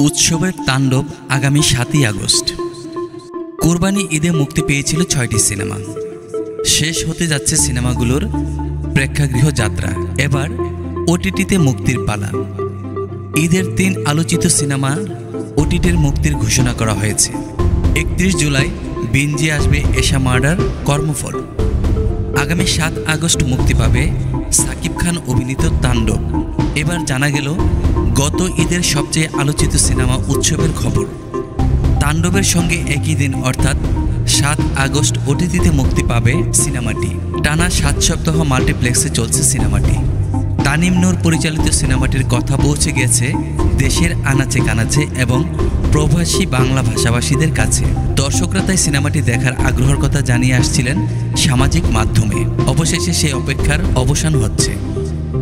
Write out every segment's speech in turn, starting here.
উৎসবের তাণ্ডব আগামী ৭ই আগস্ট। কোরবানি ঈদে মুক্তি পেয়েছিল ৬টি সিনেমা। শেষ হতে যাচ্ছে সিনেমাগুলোর প্রেক্ষাগৃহ যাত্রা। এবার ওটিটিতে মুক্তির পালা। ঈদের ৩ আলোচিত সিনেমা ওটিটির মুক্তির ঘোষণা করা হয়েছে। ৩১ জুলাই বিঞ্জে আসবে এশা মার্ডার কর্মফল। আগামী ৭ আগস্ট মুক্তি পাবে সাকিব খান অভিনীত তাণ্ডব। এবার জানা গেল গত ঈদের সবচেয়ে আলোচিত সিনেমা উৎসবের খবর। তাণ্ডবের সঙ্গে একই দিন অর্থাৎ ৭ আগস্ট ওটিটিতে মুক্তি পাবে সিনেমাটি। টানা ৭ সপ্তাহ মাল্টিপ্লেক্সে চলছে সিনেমাটি। তানিম নূর পরিচালিত সিনেমাটির কথা পৌঁছে গেছে দেশের আনাচে কানাচে এবং প্রবাসী বাংলা ভাষাভাষীদের কাছে। দর্শকরা তাই সিনেমাটি দেখার আগ্রহের কথা জানিয়ে আসছিলেন সামাজিক মাধ্যমে। অবশেষে সেই অপেক্ষার অবসান হচ্ছে।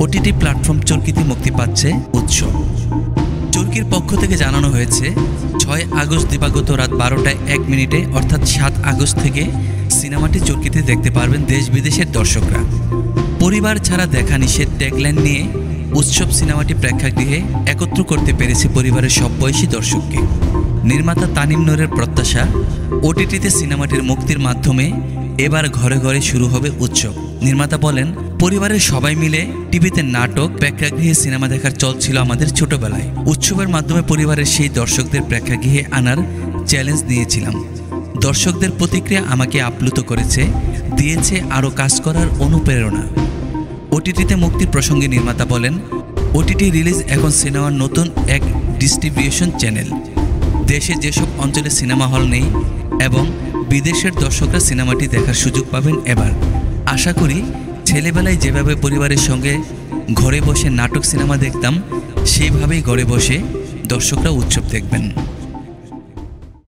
ওটিটি প্ল্যাটফর্ম চরকিতে মুক্তি পাচ্ছে উৎসব। চরকির পক্ষ থেকে জানানো হয়েছে ৬ আগস্ট দিবাগত রাত ১২টা ১ মিনিটে অর্থাৎ ৭ আগস্ট থেকে সিনেমাটি চরকিতে দেখতে পারবেন দেশ বিদেশের দর্শকরা। পরিবার ছাড়া দেখা নিষেধ ট্যাগলাইন নিয়ে উৎসব সিনেমাটি প্রেক্ষাগৃহে একত্র করতে পেরেছে পরিবারের সব বয়সী দর্শককে। নির্মাতা তানিম নূরের প্রত্যাশা, ওটিটিতে সিনেমাটির মুক্তির মাধ্যমে এবার ঘরে ঘরে শুরু হবে উৎসব। নির্মাতা বলেন, পরিবারের সবাই মিলে টিভিতে নাটক, প্রেক্ষাগৃহে সিনেমা দেখার চল ছিল আমাদের ছোটবেলায়। উৎসবের মাধ্যমে পরিবারের সেই দর্শকদের প্রেক্ষাগৃহে আনার চ্যালেঞ্জ নিয়েছিলাম। দর্শকদের প্রতিক্রিয়া আমাকে আপ্লুত করেছে, দিয়েছে আরও কাজ করার অনুপ্রেরণা। ওটিটিতে মুক্তির প্রসঙ্গে নির্মাতা বলেন, ওটিটি রিলিজ এখন সিনেমার নতুন এক ডিস্ট্রিবিউশন চ্যানেল। দেশে যেসব অঞ্চলে সিনেমা হল নেই এবং বিদেশের দর্শকরা সিনেমাটি দেখার সুযোগ পাবেন এবার। আশা করি ছেলেবেলায় যেভাবে পরিবারের সঙ্গে ঘরে বসে নাটক সিনেমা দেখতাম, সেইভাবেই ঘরে বসে দর্শকরা উৎসব দেখবেন।